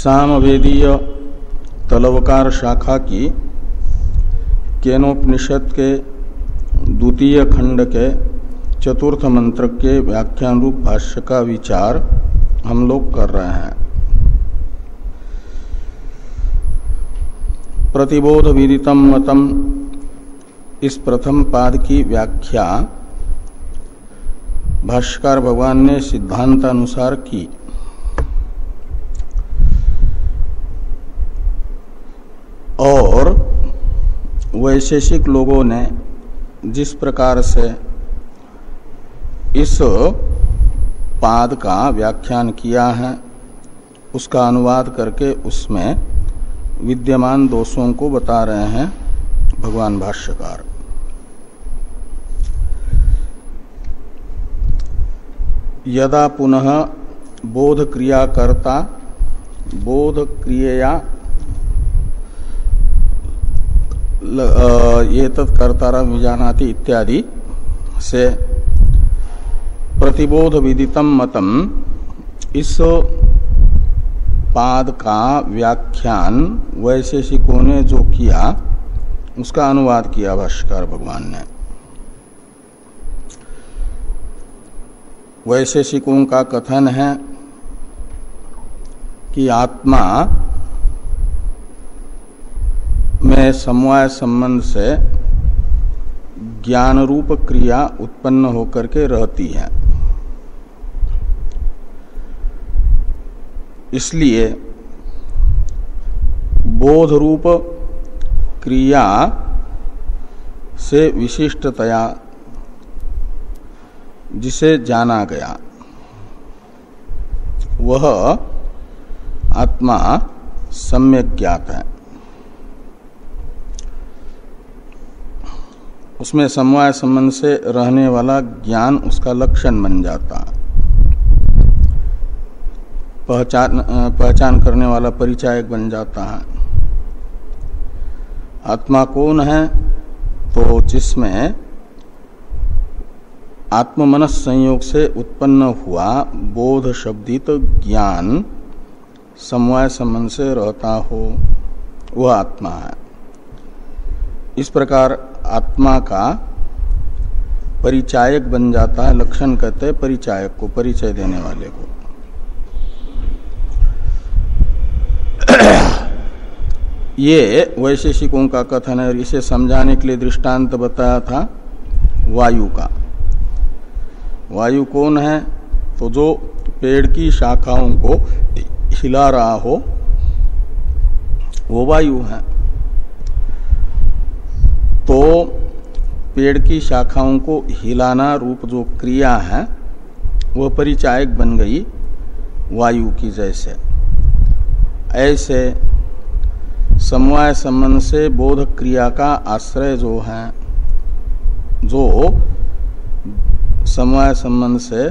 सामवेदीय तलवकार शाखा की केनोपनिषद के द्वितीय खंड के चतुर्थ मंत्र के व्याख्यान रूप भाष्य का विचार हम लोग कर रहे हैं। प्रतिबोध विदितम मतम इस प्रथम पाद की व्याख्या भाष्यकार भगवान ने सिद्धांतानुसार की। और वैशेषिक लोगों ने जिस प्रकार से इस पाद का व्याख्यान किया है उसका अनुवाद करके उसमें विद्यमान दोषों को बता रहे हैं भगवान भाष्यकार। यदा पुनः बोध क्रिया कर्ता बोध क्रियया ये तत्कर्तारा विजानाति इत्यादि से प्रतिबोध विदितम मतम इस पाद का व्याख्यान वैशेषिकों ने जो किया उसका अनुवाद किया भाष्यकार भगवान ने। वैशेषिकों का कथन है कि आत्मा में समवाय संबंध से ज्ञान रूप क्रिया उत्पन्न होकर के रहती है। इसलिए बोध रूप क्रिया से विशिष्टतया जिसे जाना गया वह आत्मा सम्यक ज्ञात है। उसमें समवाय संबंध से रहने वाला ज्ञान उसका लक्षण बन जाता, पहचान करने वाला परिचायक बन जाता है। आत्मा कौन है? तो जिसमें आत्म मनस संयोग से उत्पन्न हुआ बोध शब्दित ज्ञान समवाय संबंध से रहता हो वह आत्मा है। इस प्रकार आत्मा का परिचायक बन जाता है। लक्षण कहते हैं परिचायक को, परिचय देने वाले को। ये वैशेषिकों का कथन है। इसे समझाने के लिए दृष्टांत बताया था वायु का। वायु कौन है? तो जो पेड़ की शाखाओं को हिला रहा हो वो वायु है। तो पेड़ की शाखाओं को हिलाना रूप जो क्रिया है वह परिचायक बन गई वायु की जैसे। ऐसे समवाय संबंध से बोध क्रिया का आश्रय जो है, जो समवाय संबंध से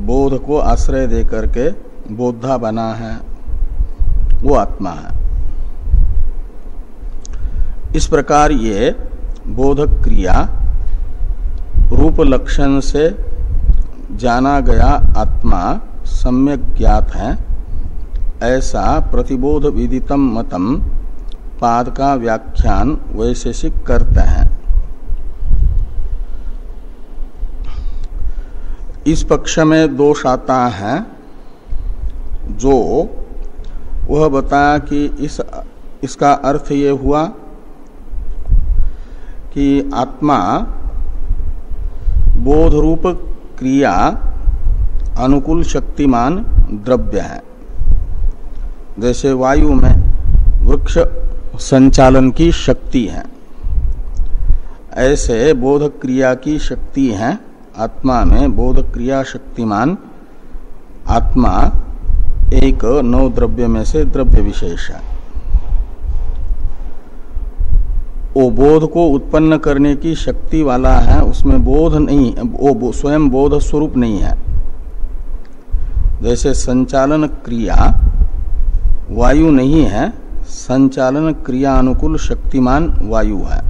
बोध को आश्रय दे करके बोधा बना है वो आत्मा है। इस प्रकार ये बोधक क्रिया रूप लक्षण से जाना गया आत्मा सम्यक ज्ञात है। ऐसा प्रतिबोध विदितम मतम पाद का व्याख्यान वैशेषिक करते हैं। इस पक्ष में दोष आता है जो वह बताया कि इसका अर्थ ये हुआ कि आत्मा बोध रूप क्रिया अनुकूल शक्तिमान द्रव्य है। जैसे वायु में वृक्ष संचालन की शक्ति है, ऐसे बोध क्रिया की शक्ति है आत्मा में। बोध क्रिया शक्तिमान आत्मा एक नौ द्रव्य में से द्रव्य विशेष है। वो बोध को उत्पन्न करने की शक्ति वाला है, उसमें बोध नहीं, वो स्वयं बोध स्वरूप नहीं है। जैसे संचालन क्रिया वायु नहीं है, संचालन क्रिया अनुकूल शक्तिमान वायु है।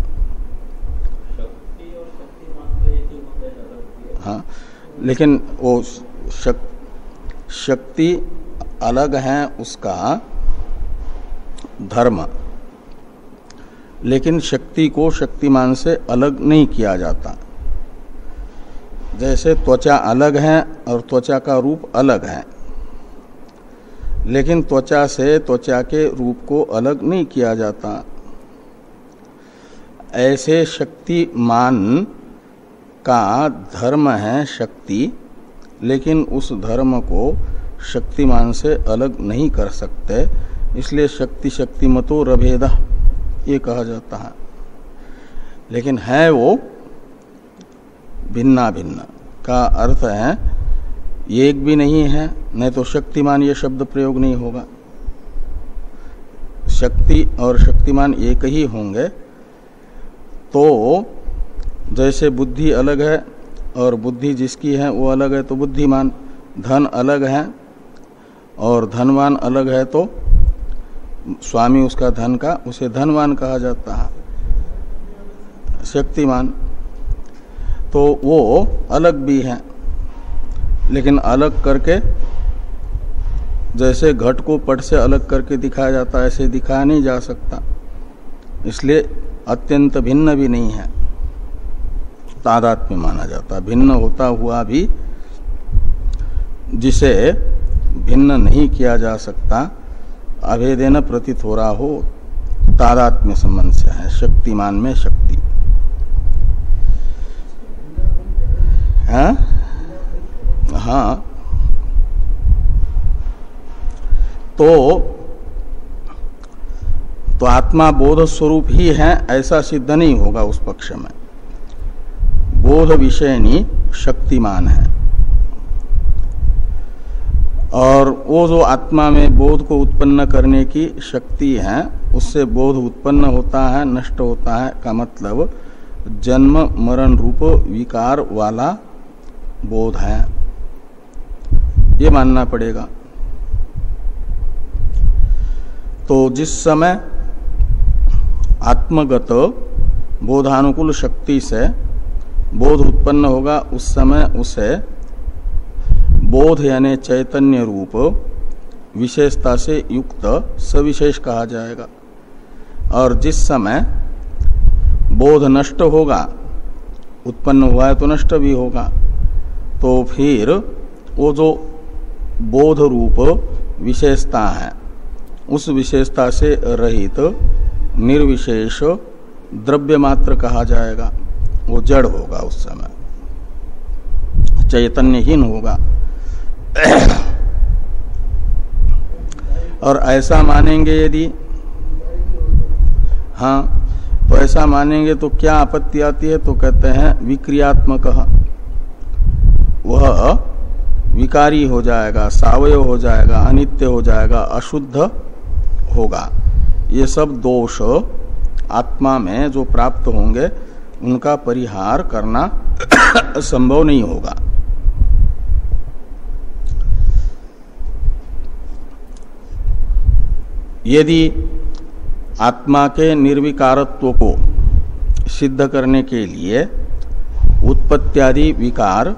हाँ, लेकिन वो शक्ति अलग है उसका धर्म, लेकिन शक्ति को शक्तिमान से अलग नहीं किया जाता। जैसे त्वचा अलग है और त्वचा का रूप अलग है, लेकिन त्वचा से त्वचा के रूप को अलग नहीं किया जाता। ऐसे शक्तिमान का धर्म है शक्ति, लेकिन उस धर्म को शक्तिमान से अलग नहीं कर सकते, इसलिए शक्ति शक्तिमतो रभेदः ये कहा जाता है। लेकिन है वो भिन्ना भिन्न का अर्थ है एक भी नहीं है, नहीं तो शक्तिमान ये शब्द प्रयोग नहीं होगा। शक्ति और शक्तिमान एक ही होंगे। तो जैसे बुद्धि अलग है और बुद्धि जिसकी है वो अलग है तो बुद्धिमान, धन अलग है और धनवान अलग है तो स्वामी उसका धन का उसे धनवान कहा जाता है, शक्तिमान। तो वो अलग भी है, लेकिन अलग करके जैसे घट को पट से अलग करके दिखाया जाता है ऐसे दिखाया नहीं जा सकता, इसलिए अत्यंत भिन्न भी नहीं है, तादात्म्य माना जाता। भिन्न होता हुआ भी जिसे भिन्न नहीं किया जा सकता, अभेदेन प्रतीत हो रहा हो, तादात्म्य संबंध से है शक्तिमान में शक्ति। हाँ, तो आत्मा बोध स्वरूप ही है ऐसा सिद्ध नहीं होगा उस पक्ष में। बोध विषयनी शक्तिमान है, और वो जो आत्मा में बोध को उत्पन्न करने की शक्ति है उससे बोध उत्पन्न होता है, नष्ट होता है का मतलब जन्म मरण रूप विकार वाला बोध है, ये मानना पड़ेगा। तो जिस समय आत्मगत बोधानुकूल शक्ति से बोध उत्पन्न होगा उस समय उसे बोध यानी चैतन्य रूप विशेषता से युक्त सविशेष कहा जाएगा। और जिस समय बोध नष्ट होगा, उत्पन्न हुआ है तो नष्ट भी होगा, तो फिर वो जो बोध रूप विशेषता है उस विशेषता से रहित निर्विशेष द्रव्य मात्र कहा जाएगा। वो जड़ होगा, उस समय चैतन्यहीन होगा। और ऐसा मानेंगे यदि, हाँ, तो ऐसा मानेंगे तो क्या आपत्ति आती है? तो कहते हैं विक्रियात्मक, वह विकारी हो जाएगा, सावयव हो जाएगा, अनित्य हो जाएगा, अशुद्ध होगा। ये सब दोष आत्मा में जो प्राप्त होंगे उनका परिहार करना संभव नहीं होगा। यदि आत्मा के निर्विकारत्व को सिद्ध करने के लिए उत्पत्त्यादि विकार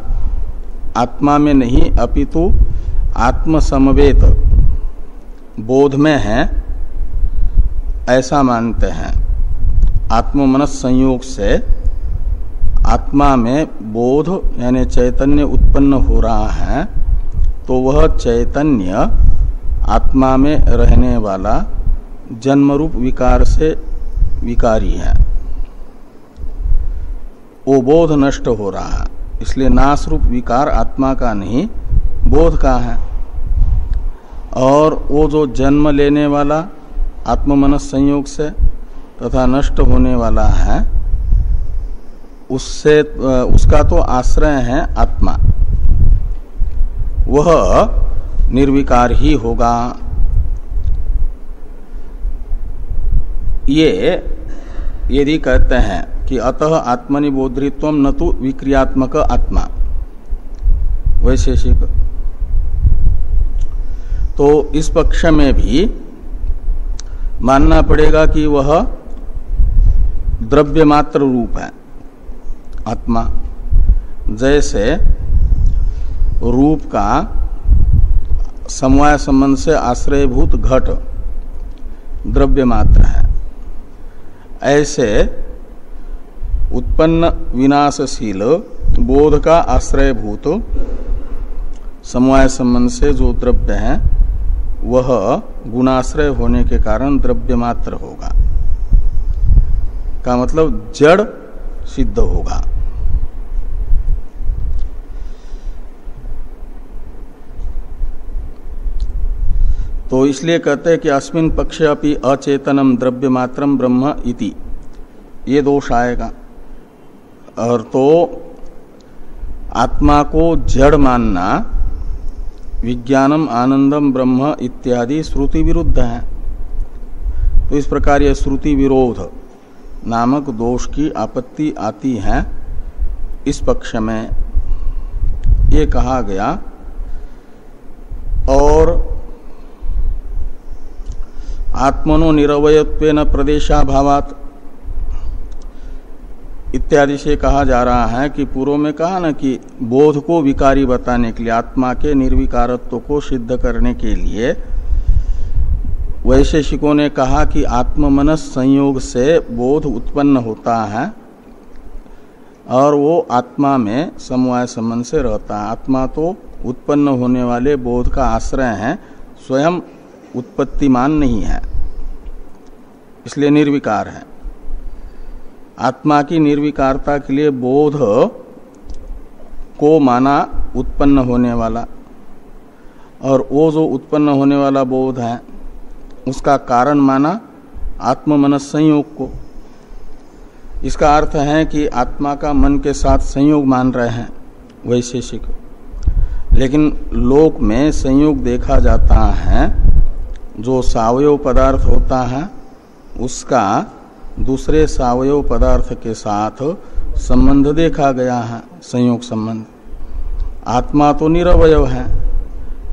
आत्मा में नहीं अपितु आत्मसमवेत बोध में है ऐसा मानते हैं, आत्ममनस संयोग से आत्मा में बोध यानी चैतन्य उत्पन्न हो रहा है, तो वह चैतन्य आत्मा में रहने वाला जन्मरूप विकार से विकारी है, वो बोध नष्ट हो रहा है। इसलिए नाश रूप विकार आत्मा का नहीं बोध का है। और वो जो जन्म लेने वाला आत्ममनस संयोग से तथा नष्ट होने वाला है उससे उसका तो आश्रय है आत्मा, वह निर्विकार ही होगा। ये यदि कहते हैं कि अतः आत्मनिबोधृत्वम न तो विक्रियात्मक आत्मा वैशेषिक, तो इस पक्ष में भी मानना पड़ेगा कि वह द्रव्य मात्र रूप है आत्मा। जैसे रूप का समवाय संबंध से आश्रयभूत घट द्रव्य मात्र है। ऐसे उत्पन्न विनाशशील बोध का आश्रयभूत समवाय संबंध से जो द्रव्य है वह गुणाश्रय होने के कारण द्रव्य मात्र होगा, का मतलब जड़ सिद्ध होगा। तो इसलिए कहते हैं कि अस्मिन् पक्षे अपि अचेतनम द्रव्य मात्रम ब्रह्म इति, ये दोष आएगा। और तो आत्मा को जड़ मानना विज्ञानम आनंदम ब्रह्म इत्यादि श्रुति विरुद्ध है। तो इस प्रकार यह श्रुति विरोध नामक दोष की आपत्ति आती है इस पक्ष में, ये कहा गया। और आत्मनो निरवयत्वेन प्रदेशाभावात् इत्यादि से कहा जा रहा है कि पूर्व में कहा ना कि बोध को विकारी बताने के लिए, आत्मा के निर्विकारत्व को सिद्ध करने के लिए वैशेषिकों ने कहा कि आत्ममनस संयोग से बोध उत्पन्न होता है और वो आत्मा में समवाय संबंध से रहता है। आत्मा तो उत्पन्न होने वाले बोध का आश्रय है, स्वयं उत्पत्तिमान नहीं है, इसलिए निर्विकार है। आत्मा की निर्विकारता के लिए बोध को माना उत्पन्न होने वाला, और वो जो उत्पन्न होने वाला बोध है उसका कारण माना आत्ममनस संयोग को। इसका अर्थ है कि आत्मा का मन के साथ संयोग मान रहे हैं वैशेषिक, लेकिन लोक में संयोग देखा जाता है, जो सावयव पदार्थ होता है उसका दूसरे सावयव पदार्थ के साथ संबंध देखा गया है, संयोग संबंध। आत्मा तो निरवयव है,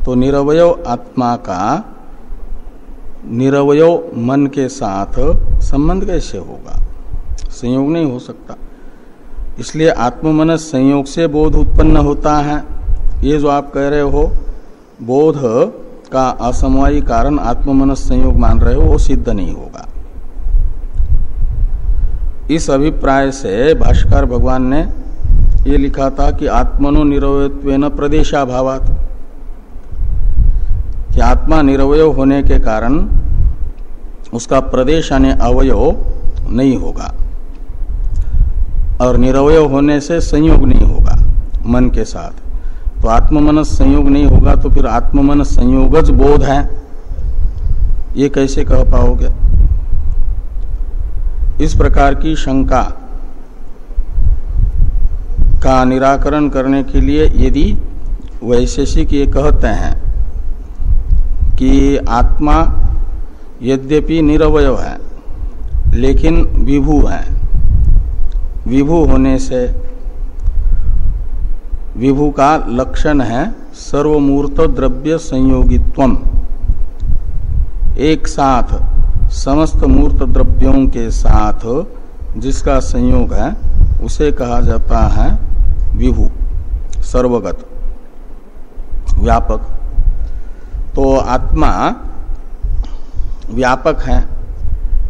तो निरवयव आत्मा का निरवयव मन के साथ संबंध कैसे होगा? संयोग नहीं हो सकता। इसलिए आत्ममनस संयोग से बोध उत्पन्न होता है। ये जो आप कह रहे हो बोध का असमवायी कारण आत्ममनस संयोग मान रहे हो, वो सिद्ध नहीं होगा। इस अभिप्राय से भाष्कर भगवान ने ये लिखा था कि आत्मनो निरवयत्वेन प्रदेशाभावात्, कि आत्मा निरवय होने के कारण उसका प्रदेश यानी अवयव नहीं होगा, और निरवय होने से संयोग नहीं होगा मन के साथ। तो आत्ममनस संयोग नहीं होगा तो फिर आत्ममनस संयोगज बोध है, ये कैसे कह पाओगे? इस प्रकार की शंका का निराकरण करने के लिए यदि वैशेषिक ये कहते हैं कि आत्मा यद्यपि निरवय है लेकिन विभू है, विभू होने से विभू का लक्षण है सर्वमूर्त द्रव्य संयोगित्वम, एक साथ समस्त मूर्त द्रव्यों के साथ जिसका संयोग है उसे कहा जाता है विभू, सर्वगत, व्यापक। तो आत्मा व्यापक है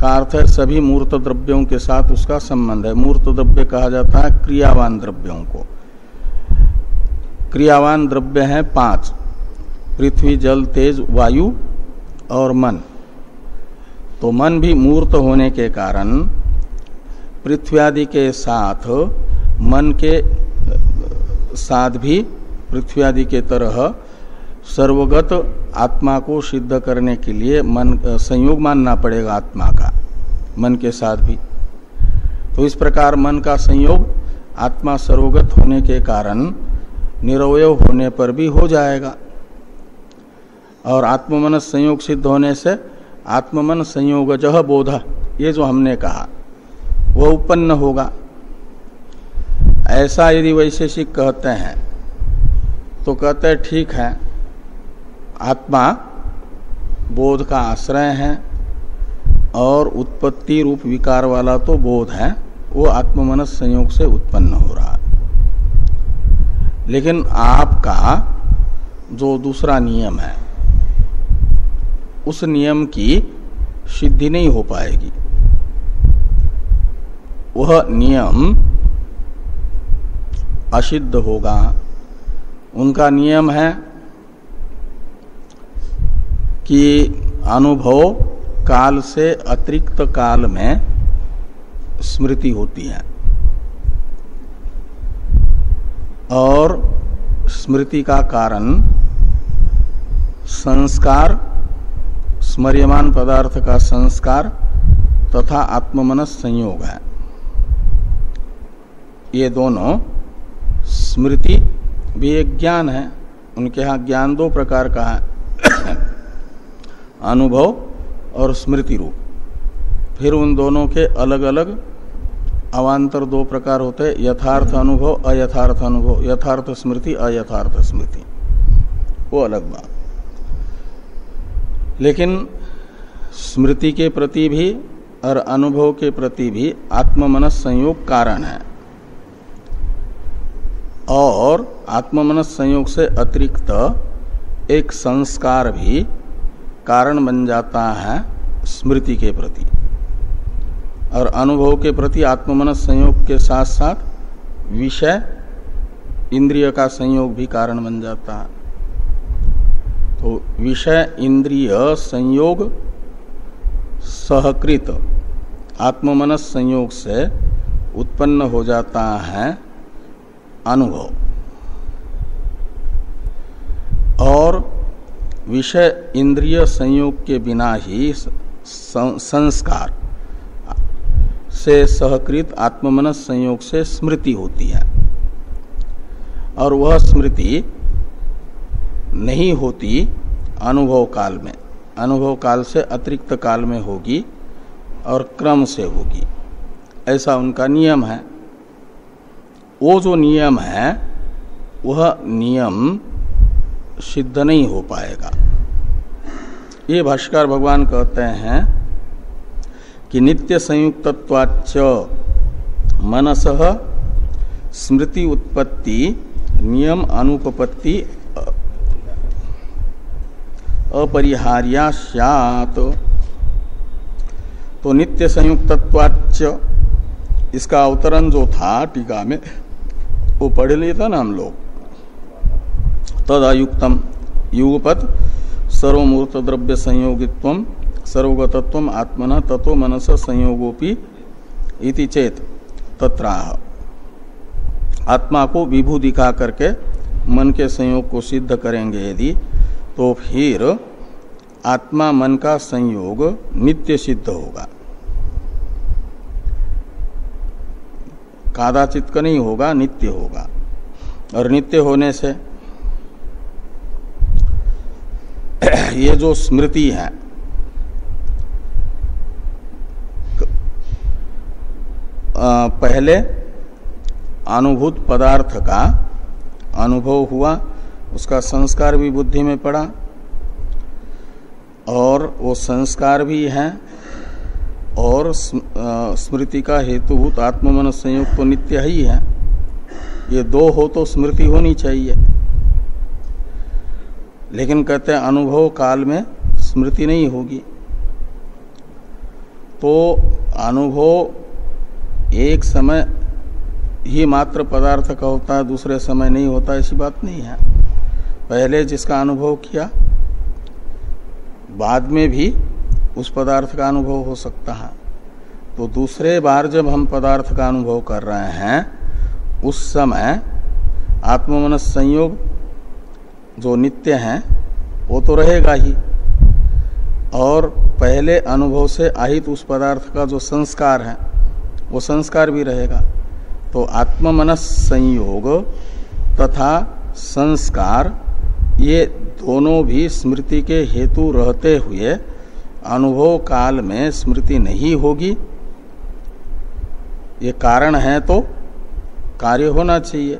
का अर्थ है सभी मूर्त द्रव्यों के साथ उसका संबंध है। मूर्त द्रव्य कहा जाता है क्रियावान द्रव्यों को। क्रियावान द्रव्य है 5, पृथ्वी, जल, तेज, वायु और मन। तो मन भी मूर्त होने के कारण पृथ्वी आदि के साथ मन के साथ भी पृथ्वी आदि के तरह सर्वगत आत्मा को सिद्ध करने के लिए मन संयोग मानना पड़ेगा आत्मा का, मन के साथ भी। तो इस प्रकार मन का संयोग आत्मा सर्वगत होने के कारण निरवय होने पर भी हो जाएगा, और आत्ममनस संयोग सिद्ध होने से आत्ममन संयोगजः बोध, ये जो हमने कहा वह उत्पन्न होगा। ऐसा यदि वैशेषिक कहते हैं तो कहते हैं ठीक है, आत्मा बोध का आश्रय है और उत्पत्ति रूप विकार वाला तो बोध है, वो आत्ममनस संयोग से उत्पन्न हो रहा है। लेकिन आपका जो दूसरा नियम है उस नियम की सिद्धि नहीं हो पाएगी। वह नियम असिद्ध होगा। उनका नियम है कि अनुभव काल से अतिरिक्त काल में स्मृति होती है और स्मृति का कारण संस्कार, स्मर्यमान पदार्थ का संस्कार तथा आत्ममनस संयोग है। ये दोनों स्मृति भी एक ज्ञान है। उनके यहाँ ज्ञान दो प्रकार का है, अनुभव और स्मृति रूप। फिर उन दोनों के अलग अलग अवान्तर दो प्रकार होते हैं, यथार्थ अनुभव, अयथार्थ अनुभव, यथार्थ स्मृति, अयथार्थ स्मृति, वो अलग बात। लेकिन स्मृति के प्रति भी और अनुभव के प्रति भी आत्ममनस संयोग कारण है और आत्ममनस संयोग से अतिरिक्त एक संस्कार भी कारण बन जाता है स्मृति के प्रति, और अनुभव के प्रति आत्ममनस संयोग के साथ साथ विषय इंद्रिय का संयोग भी कारण बन जाता है। तो विषय इंद्रिय संयोग सहकृत आत्ममनस संयोग से उत्पन्न हो जाता है अनुभव, और विषय इंद्रिय संयोग के बिना ही संस्कार से सहकृत आत्ममनस संयोग से स्मृति होती है, और वह स्मृति नहीं होती अनुभव काल में। अनुभव काल से अतिरिक्त काल में होगी और क्रम से होगी, ऐसा उनका नियम है। वो जो नियम है वह नियम सिद्ध नहीं हो पाएगा। ये भाष्यकार भगवान कहते हैं कि नित्य संयुक्तत्वाच्च मनसः स्मृति उत्पत्ति नियम अनुपपत्ति अपरिहार्या स्यात्। तो नित्य संयुक्तत्वाच्च, इसका अवतरण जो था टीका में वो पढ़ लिया था ना हम लोग। तद अयुक्तम युगपत सर्वमूर्त द्रव्य संयोगित्वम सर्वगतत्वम आत्मन ततो मनस संयोगोपि इति चेत तत्राह। आत्मा को विभू दिखा करके मन के संयोग को सिद्ध करेंगे यदि, तो फिर आत्मा मन का संयोग नित्य सिद्ध होगा, कादाचित का नहीं होगा, नित्य होगा। और नित्य होने से ये जो स्मृति है पहले अनुभूत पदार्थ का अनुभव हुआ, उसका संस्कार भी बुद्धि में पड़ा, और वो संस्कार भी है, और स्मृति का हेतुभूत आत्ममनस संयोग तो नित्य ही है। ये दो हो तो स्मृति होनी चाहिए, लेकिन कहते हैं अनुभव काल में स्मृति नहीं होगी। तो अनुभव एक समय ही मात्र पदार्थ का होता है, दूसरे समय नहीं होता, ऐसी बात नहीं है। पहले जिसका अनुभव किया बाद में भी उस पदार्थ का अनुभव हो सकता है। तो दूसरे बार जब हम पदार्थ का अनुभव कर रहे हैं उस समय आत्ममनस संयोग जो नित्य है वो तो रहेगा ही, और पहले अनुभव से आहित उस पदार्थ का जो संस्कार है वो संस्कार भी रहेगा। तो आत्ममनस संयोग तथा संस्कार ये दोनों भी स्मृति के हेतु रहते हुए अनुभव काल में स्मृति नहीं होगी। ये कारण है तो कार्य होना चाहिए,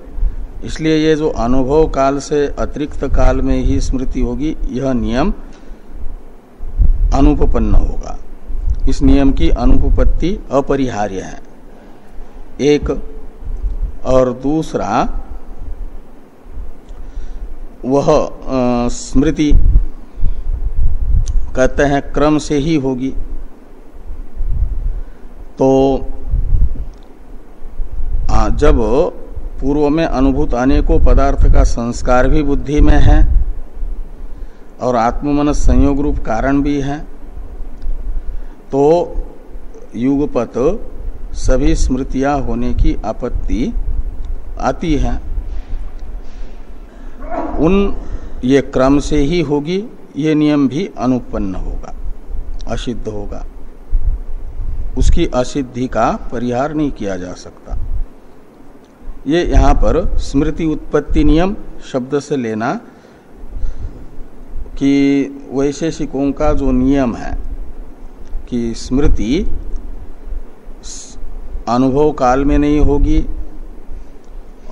इसलिए ये जो अनुभव काल से अतिरिक्त काल में ही स्मृति होगी, यह नियम अनुपपन्न होगा। इस नियम की अनुपपत्ति अपरिहार्य है एक, और दूसरा वह स्मृति कहते हैं क्रम से ही होगी। तो जब पूर्व में अनुभूत अनेकों पदार्थ का संस्कार भी बुद्धि में है और आत्ममन संयोग रूप कारण भी है, तो युगपत सभी स्मृतियां होने की आपत्ति आती है। ये क्रम से ही होगी, ये नियम भी अनुपन्न होगा, असिद्ध होगा, उसकी असिद्धि का परिहार नहीं किया जा सकता। ये यहाँ पर स्मृति उत्पत्ति नियम शब्द से लेना कि वैशेषिकों का जो नियम है कि स्मृति अनुभव काल में नहीं होगी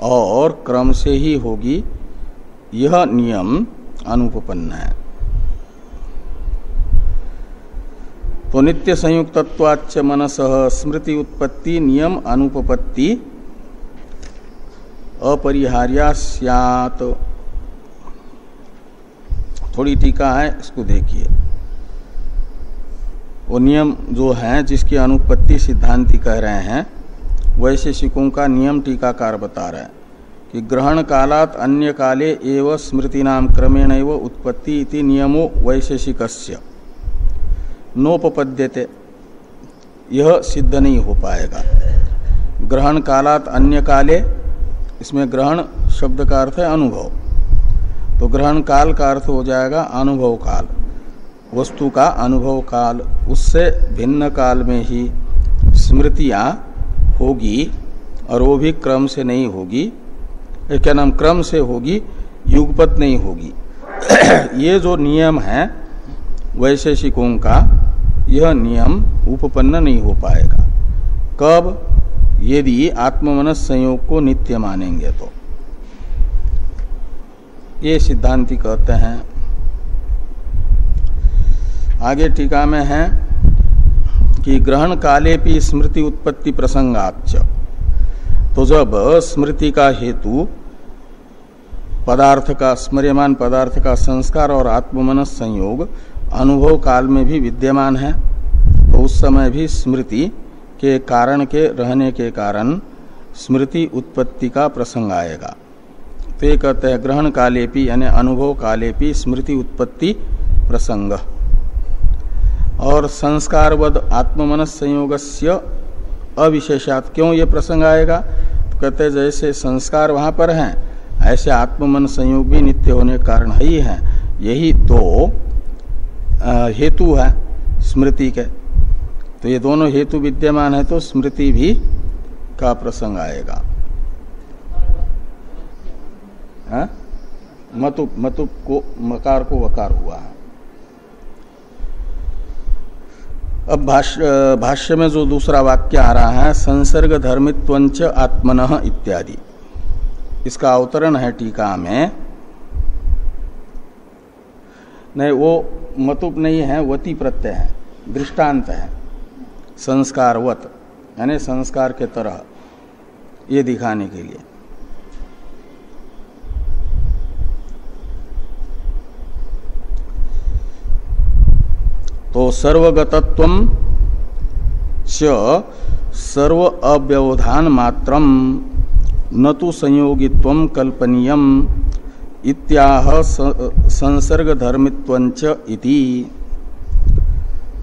और क्रम से ही होगी, यह नियम अनुपपन्न है। तो नित्य संयुक्तत्वाच्च मनसः स्मृति उत्पत्ति नियम अनुपपत्ति अपरिहार्या स्यात्। थोड़ी टीका है, इसको देखिए। वो नियम जो है जिसकी अनुपत्ति सिद्धांति कह रहे हैं, वैशेषिकों का नियम टीकाकार बता रहे हैं कि ग्रहण कालात अन्य काले एव स्मृति नाम क्रमेण एव उत्पत्ति इति नियमो वैशेषिकस्य नोपपद्यते। यह सिद्ध नहीं हो पाएगा। ग्रहण कालात अन्य काले, इसमें ग्रहण शब्द का अर्थ है अनुभव, तो ग्रहण काल का अर्थ हो जाएगा अनुभव काल, वस्तु का अनुभव काल। उससे भिन्न काल में ही स्मृतियां होगी और वो भी क्रम से नहीं होगी। क्या नाम, क्रम से होगी, युगपत नहीं होगी। ये जो नियम है वैशेषिकों का, यह नियम उपपन्न नहीं हो पाएगा। कब? यदि आत्ममनस संयोग को नित्य मानेंगे तो। ये सिद्धांति कहते हैं। आगे टीका में है कि ग्रहण काले भी स्मृति उत्पत्ति प्रसंगाच्च। तो जब स्मृति का हेतु पदार्थ का, स्मर्यमान पदार्थ का संस्कार और आत्ममनस संयोग अनुभव काल में भी विद्यमान है, तो उस समय भी स्मृति के कारण के रहने के कारण स्मृति उत्पत्ति का प्रसंग आएगा। तो ये कहते हैं ग्रहण कालेपि यानी अनुभव कालेपि स्मृति उत्पत्ति प्रसंग। और संस्कारवद आत्ममनस संयोगस्य अविशेषात्, क्यों ये प्रसंग आएगा? तो कहते हैं जैसे संस्कार वहां पर हैं, ऐसे आत्ममन संयोग भी नित्य होने के कारण ही है। यही दो हेतु है स्मृति के, तो ये दोनों हेतु विद्यमान है तो स्मृति भी का प्रसंग आएगा। मतुप को मकार को वकार हुआ है। अब भाष्य में जो दूसरा वाक्य आ रहा है, संसर्ग धर्मित्वंच आत्मनः इत्यादि, इसका अवतरण है टीका में। नहीं, वो मतुप नहीं है, वती प्रत्यय है, दृष्टांत है। संस्कारवत यानी संस्कार के तरह, ये दिखाने के लिए। तो सर्वगतत्वम च सर्व अव्यवधान मात्रम न तो संयोगित्वम कल्पनीयम इत्याह संसर्ग धर्मित्वंच इति।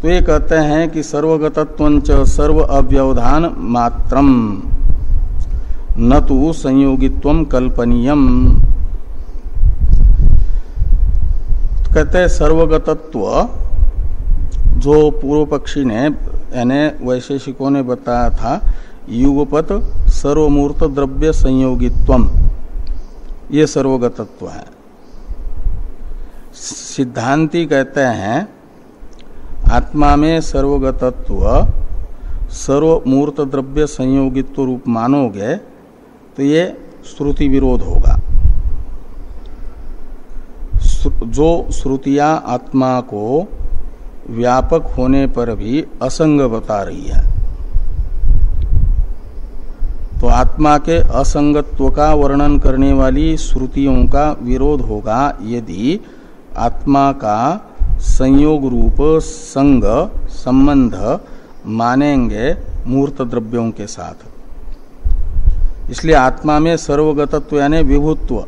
तो ये कहते हैं कि सर्वगतत्वंच सर्व अव्यवधान मात्रम न तो संयोगित्वम कल्पनीयम। तो कहते हैं सर्वगतत्व जो पूर्व पक्षी ने यानी वैशेषिकों ने बताया था, युगपत सर्वमूर्त द्रव्य संयोगित्वम, ये सर्वगतत्व है। सिद्धांती कहते हैं आत्मा में सर्वगतत्व सर्वमूर्त द्रव्य संयोगित्व रूप मानोगे तो ये श्रुति विरोध होगा। जो श्रुतियां आत्मा को व्यापक होने पर भी असंग बता रही है, तो आत्मा के असंगत्व का वर्णन करने वाली श्रुतियों का विरोध होगा यदि आत्मा का संयोग रूप संग संबंध मानेंगे मूर्त द्रव्यों के साथ। इसलिए आत्मा में सर्वगतत्व यानी विभुत्व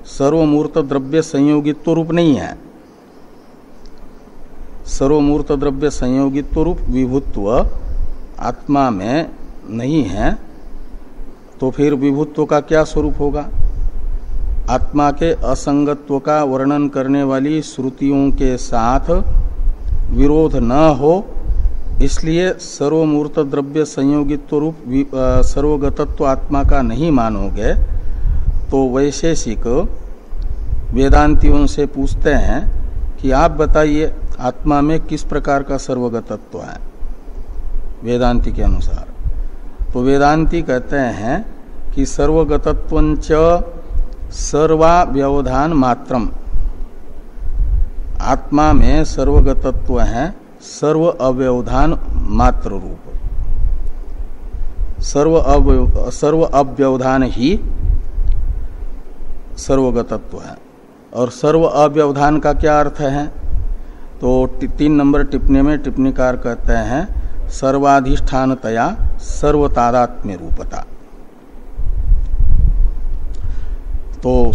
सर्वमूर्त द्रव्य संयोगित्व रूप नहीं है। सर्वमूर्त द्रव्य संयोगित्व रूप विभुत्व आत्मा में नहीं है, तो फिर विभुत्व का क्या स्वरूप होगा? आत्मा के असंगत्व का वर्णन करने वाली श्रुतियों के साथ विरोध न हो, इसलिए सर्वमूर्त द्रव्य संयोगित्व रूप सर्वगतत्व आत्मा का नहीं मानोगे, तो वैशेषिक वेदांतियों से पूछते हैं कि आप बताइए आत्मा में किस प्रकार का सर्वगतत्व है वेदांति के अनुसार। तो वेदांति कहते हैं कि सर्वगतत्वंच सर्वाव्यवधान मात्रम, आत्मा में सर्वगतत्व है सर्व अव्यवधान मात्र रूप। सर्व अव्यवधान ही सर्वगतत्व है। और सर्व अव्यवधान का क्या अर्थ है? तो 3 नंबर टिप्पणी में टिप्पणीकार कहते हैं सर्वाधिष्ठानतया सर्वतादात्म्य रूपता। तो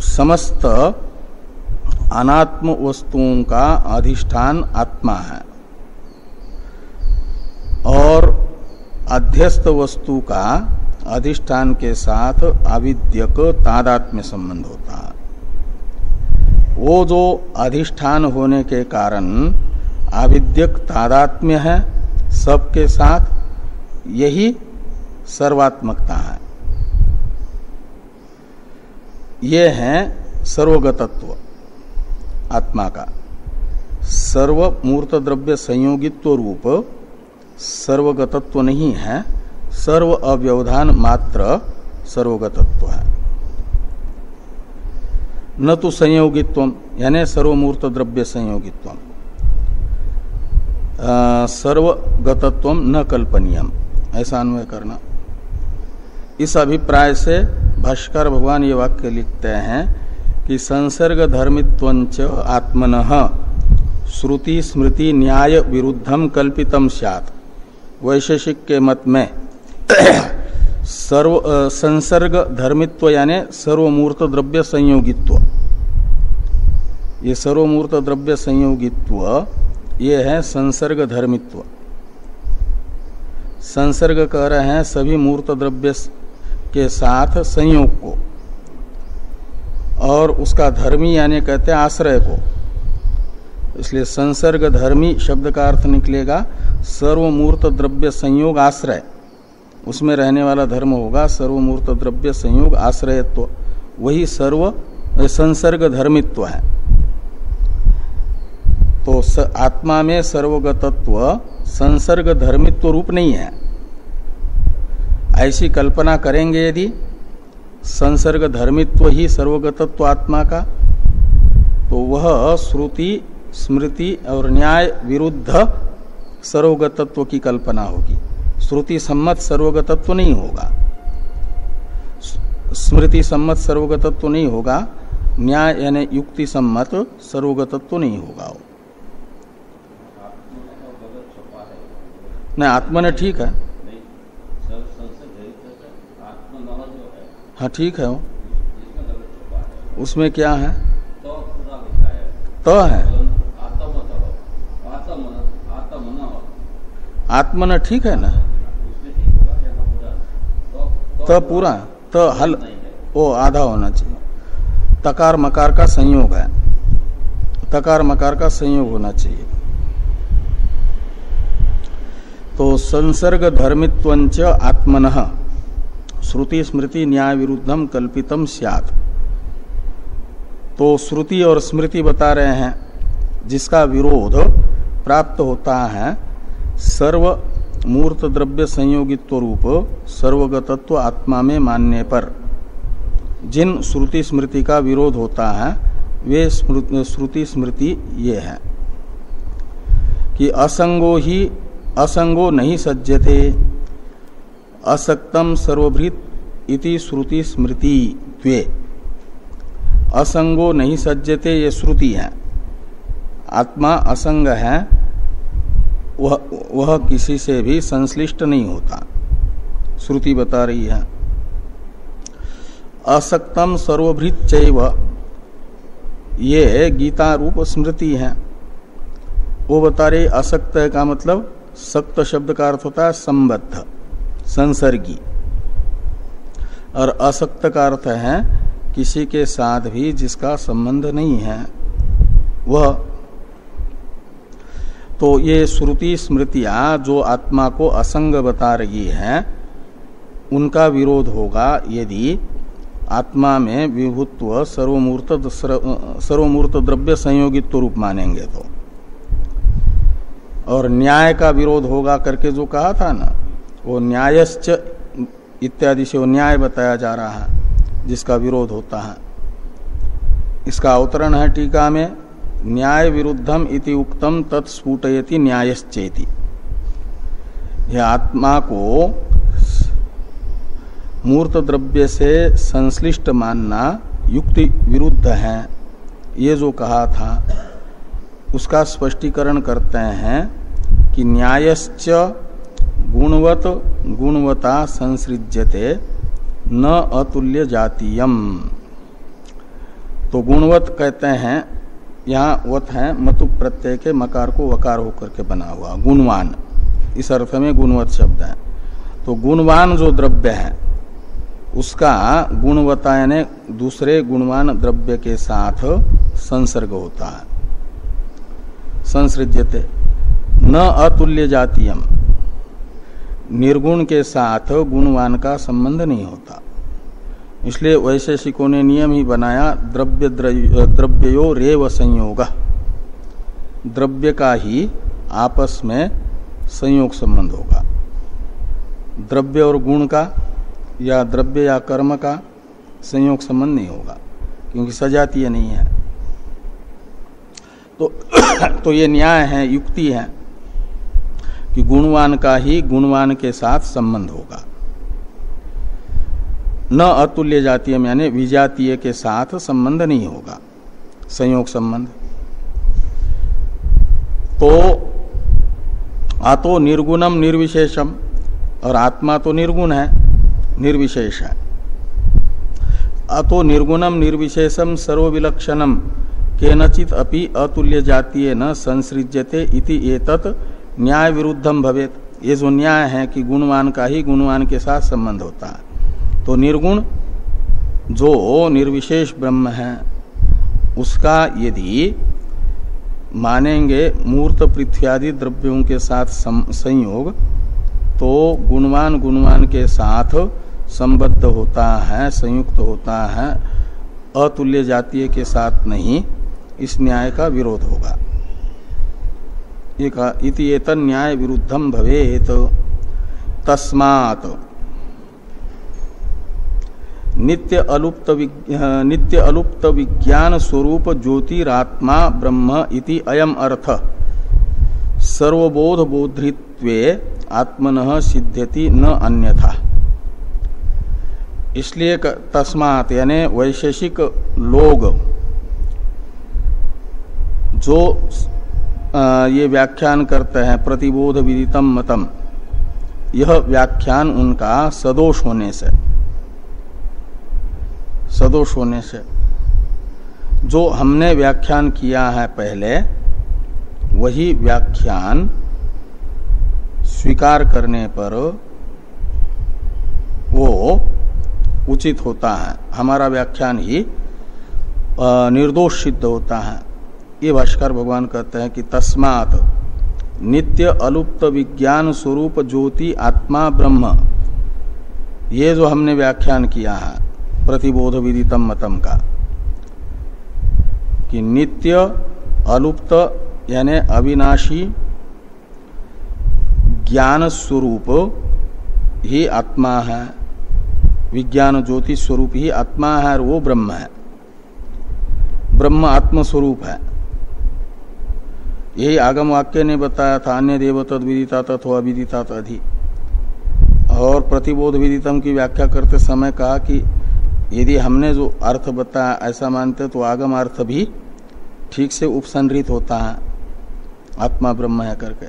समस्त अनात्म वस्तुओं का अधिष्ठान आत्मा है और अध्यस्त वस्तु का अधिष्ठान के साथ आविद्यक तादात्म्य संबंध होता है। वो जो अधिष्ठान होने के कारण आविद्यक तादात्म्य है सबके साथ, यही सर्वात्मकता है। ये है सर्वगतत्व आत्मा का। सर्वमूर्त द्रव्य संयोगित्व रूप सर्वगतत्व नहीं है, सर्व अव्यवधान मात्र सर्वगतत्व है। न तो संयोगित्वम यानी सर्वमूर्त द्रव्य संयोगित्वम, सर्वगतत्वम न कल्पनीयम, ऐसा अन्वय करना। इस अभिप्राय से भाष्कर भगवान ये वाक्य लिखते हैं कि संसर्ग धर्मित्वंच आत्मनः श्रुति स्मृति न्याय विरुद्धम कल्पितम स्यात्। वैशेषिक के मत में संसर्ग धर्मित्व यानी सर्वमूर्त द्रव्य संयोगित्व, ये सर्वमूर्त द्रव्य संयोगित्व ये है संसर्ग धर्मित्व। संसर्ग कह रहे हैं सभी मूर्त द्रव्य के साथ संयोग को, और उसका धर्मी यानी कहते हैं आश्रय को। इसलिए संसर्ग धर्मी शब्द का अर्थ निकलेगा सर्वमूर्त द्रव्य संयोग आश्रय, उसमें रहने वाला धर्म होगा सर्वमूर्त द्रव्य संयोग आश्रयत्व, वही सर्व संसर्ग धर्मित्व है। तो आत्मा में सर्वगतत्व संसर्ग धर्मित्व रूप नहीं है। ऐसी कल्पना करेंगे यदि संसर्ग धर्मित्व ही सर्वगतत्व आत्मा का, तो वह श्रुति स्मृति और न्याय विरुद्ध सर्वगतत्व की कल्पना होगी। श्रुति सम्मत सर्वगतत्व नहीं होगा, स्मृति सम्मत सर्वगतत्व नहीं होगा, न्याय यानी युक्ति सम्मत सर्वगतत्व नहीं होगा। नहीं, आत्मा ने ठीक है, हाँ ठीक है वो, उसमें क्या है? तो है आत्मन ठीक है ना, तो पूरा तो हल वो आधा होना चाहिए। तकार मकार का संयोग है, तकार मकार का संयोग होना चाहिए। तो संसर्ग धर्मित्वंच आत्मनः श्रुति स्मृति न्याय विरुद्धम कल्पितम स्यात्। तो श्रुति और स्मृति बता रहे हैं जिसका विरोध प्राप्त होता है सर्व मूर्त द्रव्य संयोगित्व रूप सर्वगतत्व आत्मा में मानने पर। जिन श्रुति स्मृति का विरोध होता है वे श्रुति स्मृति ये है कि असंगो नहीं सज्जते असक्तम सर्वभृत इति श्रुति स्मृति त्वे। असंगो नहीं सज्जते ये श्रुति है, आत्मा असंग है, वह किसी से भी संश्लिष्ट नहीं होता, श्रुति बता रही है। असक्तम सर्वभृत चैव, ये गीता रूप स्मृति है। वो बता रही असक्त का मतलब, सक्त शब्द का अर्थ होता है संबद्ध, संसर्गी, और असक्त का अर्थ है किसी के साथ भी जिसका संबंध नहीं है वह। तो ये श्रुति स्मृतियां जो आत्मा को असंग बता रही है, उनका विरोध होगा यदि आत्मा में विभुत्व सर्वमूर्त द्रव्य संयोगित्व रूप मानेंगे तो। और न्याय का विरोध होगा करके जो कहा था ना, वो न्यायश्च इत्यादि से वो न्याय बताया जा रहा है जिसका विरोध होता है। इसका अवतरण है टीका में, न्याय विरुद्धम इति उक्तम तत्स्फुटयति न्यायश्चेति। यह आत्मा को मूर्त द्रव्य से संश्लिष्ट मानना युक्ति विरुद्ध है, ये जो कहा था उसका स्पष्टीकरण करते हैं कि न्यायश्च गुणवत गुणवता संसृज्यते न अतुल्य जातीयम। तो गुणवत कहते हैं, यहाँ वत है मतु प्रत्यय के मकार को वकार होकर के बना हुआ, गुणवान, इस अर्थ में गुणवत शब्द है। तो गुणवान जो द्रव्य है उसका गुणवता यानी दूसरे गुणवान द्रव्य के साथ संसर्ग होता है, संसृज्यते। न अतुल्य जातीयम, निर्गुण के साथ गुणवान का संबंध नहीं होता। इसलिए वैशेषिकों ने नियम ही बनाया, द्रव्यो रेव संयोग, द्रव्य का ही आपस में संयोग संबंध होगा। द्रव्य और गुण का या द्रव्य या कर्म का संयोग संबंध नहीं होगा, क्योंकि सजातीय नहीं है। तो ये न्याय है, युक्ति है कि गुणवान का ही गुणवान के साथ संबंध होगा। न अतुल्य जातीय में यानी विजातीय के साथ संबंध नहीं होगा, संयोग संबंध। तो आतो निर्गुणम निर्विशेषम, और आत्मा तो निर्गुण है, निर्विशेष है। अतो निर्गुणम निर्विशेषम सर्वविलक्षणम केनचित अपि अतुल्य जातीय न संसृज्यते इति एतत् न्याय विरुद्धम भवेत। ये जो न्याय है कि गुणवान का ही गुणवान के साथ संबंध होता है, तो निर्गुण जो निर्विशेष ब्रह्म है उसका यदि मानेंगे मूर्त पृथ्वी द्रव्यों के साथ संयोग, तो गुणवान गुणवान के साथ संबद्ध होता है, संयुक्त होता है, अतुल्य जातीय के साथ नहीं। इस न्याय का विरोध होगा। इति एतन् न्याय विरुद्धम भवेत। तस्मात् नित्य अलुप्त विज्ञान स्वरूप ज्योतिरात्मा ब्रह्म इति अयम अर्थ सर्वबोध बोधृत्वे आत्मनः सिद्ध्यति न अन्यथा। इसलिए तस्मात् यानी वैशेषिक लोग जो ये व्याख्यान करते हैं प्रतिबोध विदितम मतम, यह व्याख्यान उनका सदोष होने से जो हमने व्याख्यान किया है पहले, वही व्याख्यान स्वीकार करने पर वो उचित होता है, हमारा व्याख्यान ही निर्दोष सिद्ध होता है। ये भाष्कर भगवान कहते हैं कि तस्मात् नित्य अलुप्त विज्ञान स्वरूप ज्योति आत्मा ब्रह्म, ये जो हमने व्याख्यान किया है प्रतिबोध विदितम मतम का, कि नित्य अलुप्त यानी अविनाशी ज्ञान स्वरूप ही आत्मा है, विज्ञान ज्योति स्वरूप ही आत्मा है और वो ब्रह्म है, ब्रह्म आत्म स्वरूप है। यही आगम वाक्य ने बताया था, अन्य देव तद विदिता तथो अविदिता तदि। और प्रतिबोध विदितम की व्याख्या करते समय कहा कि यदि हमने जो अर्थ बताया ऐसा मानते तो आगम अर्थ भी ठीक से उपसंहृत होता है। आत्मा ब्रह्म है करके।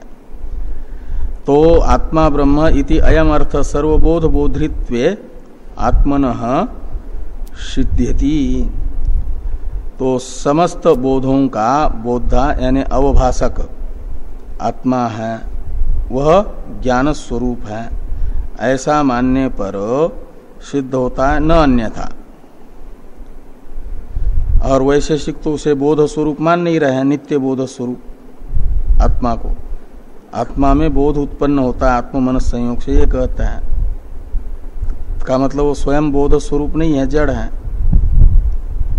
तो आत्मा ब्रह्म इति अयम अर्थ सर्वबोध बोधृत्वे आत्मनः सिद्ध्यति। तो समस्त बोधों का बोधा यानी अवभाषक आत्मा है, वह ज्ञान स्वरूप है, ऐसा मानने पर सिद्ध होता है, न अन्यथा। और वैशेषिक तो उसे बोध स्वरूप मान नहीं रहे हैं, नित्य बोध स्वरूप आत्मा को। आत्मा में बोध उत्पन्न होता है आत्म मन संयोग से, ये कहता है। का मतलब वो स्वयं बोध स्वरूप नहीं है, जड़ है।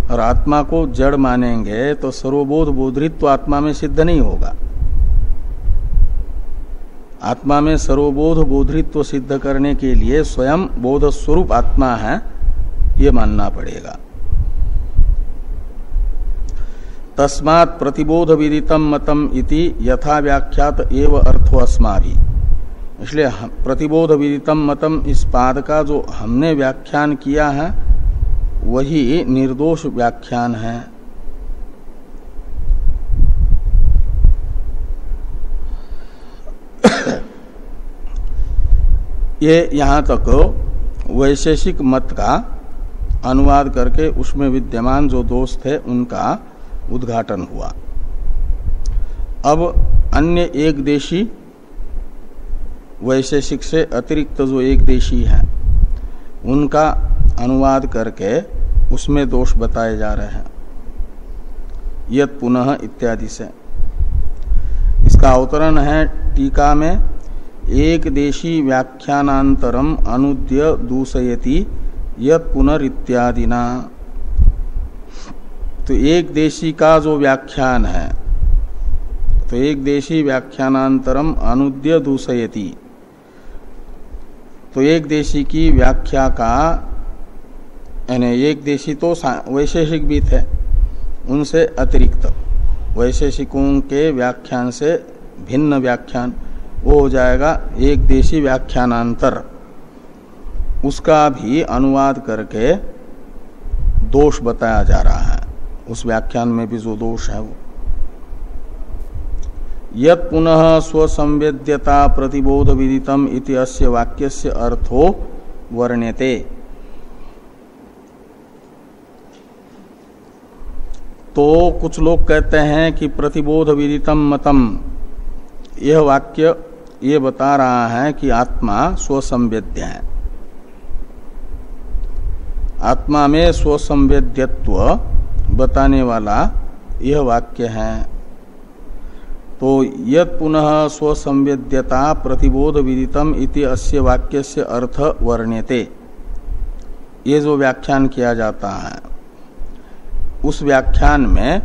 और आत्मा को जड़ मानेंगे तो सर्वबोध बोधृत्व तो आत्मा में सिद्ध नहीं होगा। आत्मा में सर्वबोध बोधृत्व सिद्ध करने के लिए स्वयं बोध स्वरूप आत्मा है, ये मानना पड़ेगा। तस्मात् प्रतिबोध विदितम मतम इति यथा व्याख्यात एव अर्थो अस्माभिः। इसलिए प्रतिबोध विदितम मतम इस पाद का जो हमने व्याख्यान किया है वही निर्दोष व्याख्यान है। ये यहाँ तक वैशेषिक मत का अनुवाद करके उसमें विद्यमान जो दोष थे उनका उद्घाटन हुआ। अब अन्य एक देशी वैशेषिक से अतिरिक्त जो एक देशी है उनका अनुवाद करके उसमें दोष बताए जा रहे हैं। यत पुनः इत्यादि से इसका अवतरण है टीका में, एक देशी व्याख्यानांतरम अनुद्य दूषयति यत पुनरित्यादिना। तो एक देशी का जो व्याख्यान है, तो एक देशी व्याख्यानांतरम अनुद्य दूषयति, तो एक देशी की व्याख्या का यानी एक देशी तो वैशेषिक भी थे, उनसे अतिरिक्त वैशेषिकों के व्याख्यान से भिन्न व्याख्यान वो हो जाएगा एक देशी व्याख्यानांतर। उसका भी अनुवाद करके दोष बताया जा रहा है। उस व्याख्यान में भी जो दोष है वो यत् पुनः स्वसंवेद्यता प्रतिबोध विदितम इति अस्य वाक्यस्य अर्थो वर्ण्यते। तो कुछ लोग कहते हैं कि प्रतिबोध विदितम मतम, यह वाक्य ये बता रहा है कि आत्मा स्वसंवेद्य है, आत्मा में स्वसंवेद्यत्व बताने वाला यह वाक्य है। तो यत् पुनः स्वसंवेद्यता प्रतिबोध विदितम इति अस्य वाक्यस्य अर्थ वर्ण्यते, ये जो व्याख्यान किया जाता है उस व्याख्यान में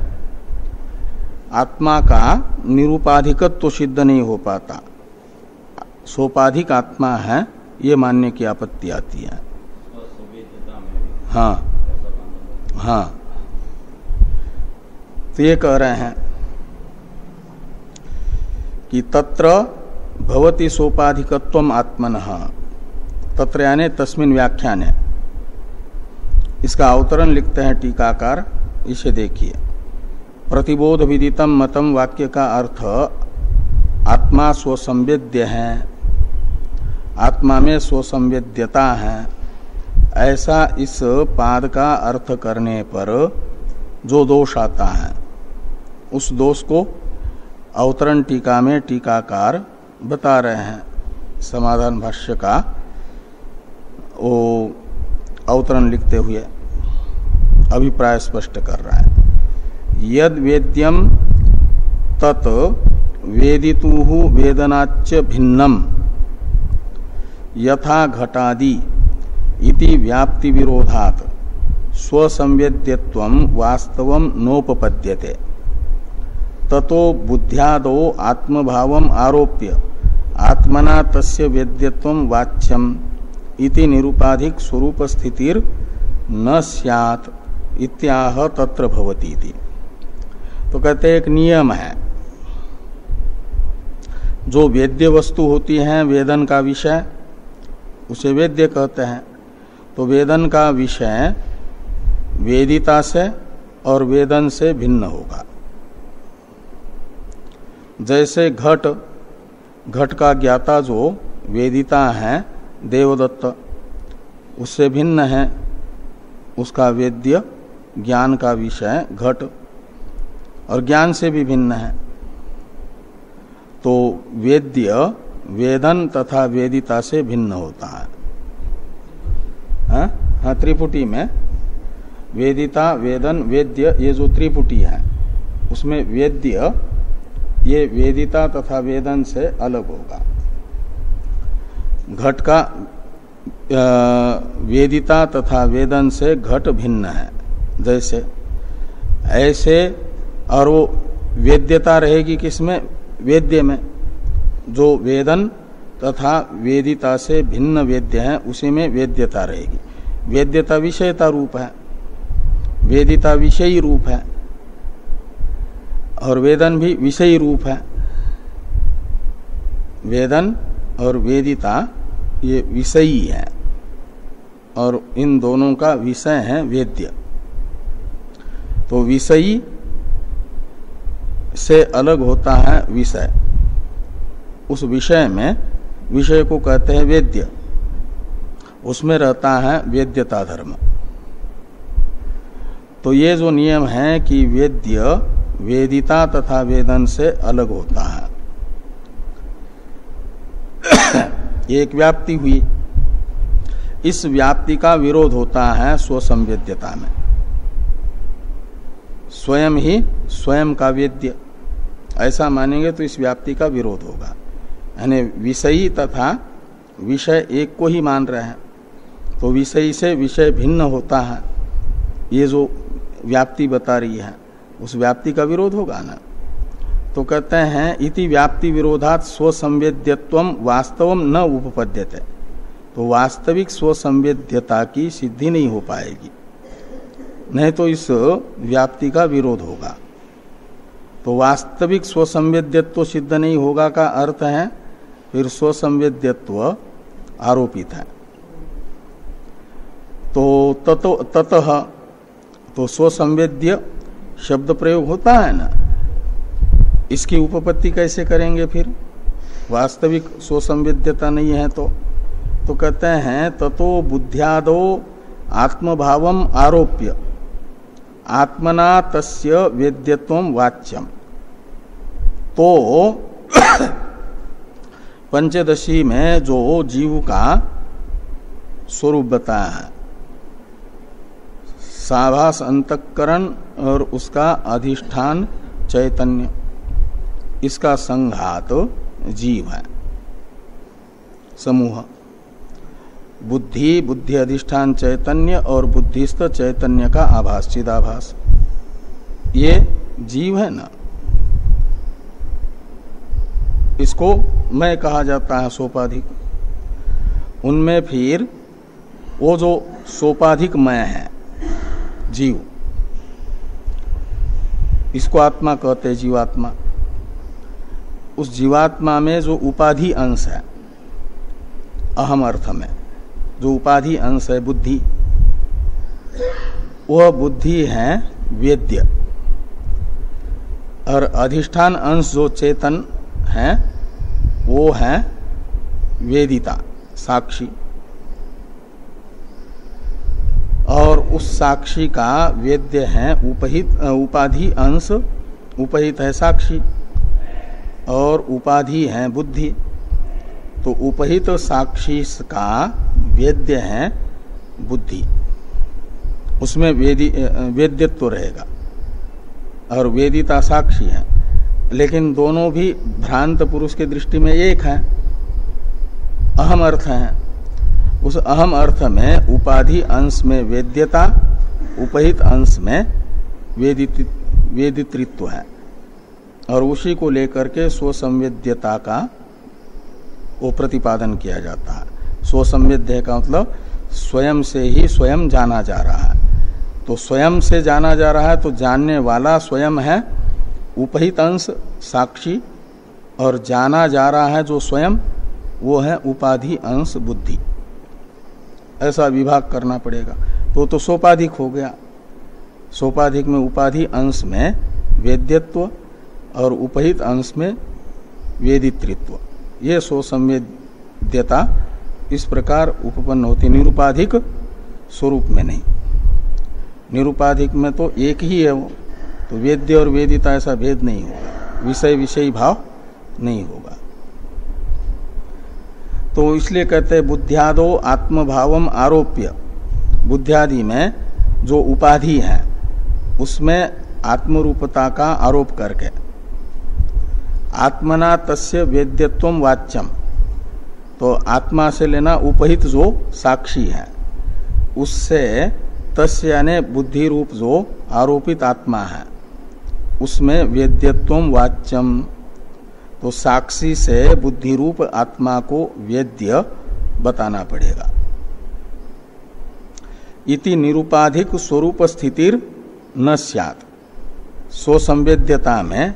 आत्मा का निरूपाधिकत्व तो सिद्ध नहीं हो पाता, सोपाधिक आत्मा है ये मानने की आपत्ति आती है। हाँ हाँ, तो ये कह रहे हैं कि तत्र भवति सोपाधिकत्वम आत्मनः, तत्र यानी तस्मिन् व्याख्याने। इसका अवतरण लिखते हैं टीकाकार, इसे देखिए। प्रतिबोध विदितम मतम वाक्य का अर्थ आत्मा स्वसंवेद्य है, आत्मा में स्वसंवेद्यता है, ऐसा इस पाद का अर्थ करने पर जो दोष आता है उस दोष को अवतरण टीका में टीकाकार बता रहे हैं। समाधान भाष्य का वो अवतरण लिखते हुए अभिप्राय स्पष्ट कर रहा है। यद वेद्यम तत् वेदितुहु वेदनाच्च भिन्नम यथा घटादि इति व्याप्ति विरोधात् स्वसंवेद्यत्वं वास्तवं नोपपद्यते। ततो बुद्ध्यादो आत्मभावम आरोप्य आत्मना तस्य वेद्यत्वं वाच्यम इति निरुपाधिक स्वरूप स्थितिर न स्यात् इत्याह तत्र भवति। तो कहते एक नियम है, जो वेद्य वस्तु होती है वेदन का विषय उसे वेद्य कहते हैं। तो वेदन का विषय वेदिता से और वेदन से भिन्न होगा। जैसे घट का ज्ञाता जो वेदिता है देवदत्त, उससे भिन्न है उसका वेद्य ज्ञान का विषय घट, और ज्ञान से भी भिन्न है। तो वेद्य वेदन तथा वेदिता से भिन्न होता है। हाँ, त्रिपुटी में वेदिता वेदन वेद्य, ये जो त्रिपुटी है उसमें वेद्य ये वेदिता तथा वेदन से अलग होगा। घट का वेदिता तथा वेदन से घट भिन्न है जैसे, ऐसे, और वो वेद्यता रहेगी किसमें? वेद्य में। जो वेदन तथा वेदिता से भिन्न वेद्य है उसी में वेद्यता रहेगी। वेद्यता विषयता रूप है, वेदिता विषयी रूप है, और वेदन भी विषयी रूप है। वेदन और वेदिता ये विषयी है, और इन दोनों का विषय है वेद्य। तो विषयी से अलग होता है विषय। उस विषय में, विषय को कहते हैं वेद्य, उसमें रहता है वेद्यता धर्म। तो ये जो नियम है कि वेद्य वेदिता तथा वेदन से अलग होता है, एक व्याप्ति हुई। इस व्याप्ति का विरोध होता है स्वसंवेद्यता में। स्वयं ही स्वयं का वेद्य ऐसा मानेंगे तो इस व्याप्ति का विरोध होगा। यानी विषयी तथा विषय एक को ही मान रहे हैं, तो विषयी से विषय भिन्न होता है, ये जो व्याप्ति बता रही है उस व्याप्ति का विरोध होगा ना। तो कहते हैं इति व्याप्ति विरोधात स्वसंवेद्यत्वम वास्तवम न उपपद्यते। तो वास्तविक स्वसंवेद्यता की सिद्धि नहीं हो पाएगी, नहीं तो इस व्याप्ति का विरोध होगा। तो वास्तविक स्वसंवेद्यत्व सिद्ध नहीं होगा का अर्थ है फिर स्वसंवेद्यत्व आरोपित है। तो ततः तो स्वसंवेद्य शब्द प्रयोग होता है ना, इसकी उपपत्ति कैसे करेंगे फिर? वास्तविक स्वसंवेद्यता नहीं है तो कहते हैं ततो बुद्ध्यादो आत्मभावम आरोप्य आत्मना तस्य वेद्यत्वम वाच्यम। तो पंचदशी में जो जीव का स्वरूप बताया है, साभास अंतःकरण और उसका अधिष्ठान चैतन्य, इसका संघात जीव है, समूह। बुद्धि, बुद्धि अधिष्ठान चैतन्य और बुद्धिस्थ चैतन्य का आभास, चिदाभास, ये जीव है ना। इसको मैं कहा जाता है सोपाधिक। उनमें फिर वो जो सोपाधिक मैं है जीव, इसको आत्मा कहते हैं, जीवात्मा। उस जीवात्मा में जो उपाधि अंश है, अहम अर्थ में जो उपाधि अंश है बुद्धि, वह बुद्धि है वेद्य, और अधिष्ठान अंश जो चेतन है वो है वेदिता, साक्षी। और उस साक्षी का वेद्य है उपहित, उपाधि अंश उपहित है साक्षी, और उपाधि है बुद्धि। तो उपहित साक्षी का वेद्य है बुद्धि, उसमें वेद्यत्व रहेगा, और वेदिता साक्षी है। लेकिन दोनों भी भ्रांत पुरुष की दृष्टि में एक है, अहम अर्थ है। उस अहम अर्थ में उपाधि अंश में वेद्यता, उपहित अंश में वेदितृत्व है, और उसी को लेकर के स्वसंवेद्यता का वो प्रतिपादन किया जाता है। स्वसंवेद्य का मतलब स्वयं से ही स्वयं जाना जा रहा है। तो स्वयं से जाना जा रहा है तो जानने वाला स्वयं है उपहित अंश साक्षी, और जाना जा रहा है जो स्वयं वो है उपाधि अंश बुद्धि। ऐसा विभाग करना पड़ेगा। तो सोपाधिक हो गया। सोपाधिक में उपाधि अंश में वेद्यत्व और उपहित अंश में वेदित्रित्व, ये स्वसंवेद्यता इस प्रकार उपपन्न होती, निरुपाधिक स्वरूप में नहीं। निरुपाधिक में तो एक ही है वो, तो वेद्य और वेदिता ऐसा भेद नहीं होगा, विषय विषयी भाव नहीं होगा। तो इसलिए कहते हैं बुद्ध्यादो आत्मभावम आरोप्य, बुद्ध्यादि में जो उपाधि है उसमें आत्मरूपता का आरोप करके आत्मना तस्य वेद्यत्वम वाच्यम, तो आत्मा से लेना उपहित जो साक्षी है उससे तस्य यानी बुद्धि रूप जो आरोपित आत्मा है उसमें वेद्यत्वम वाच्यम, तो साक्षी से बुद्धि रूप आत्मा को वेद्य बताना पड़ेगा। इति निरुपाधिक स्वरूप स्थितिर न स्यात्, स्वसंवेद्यता में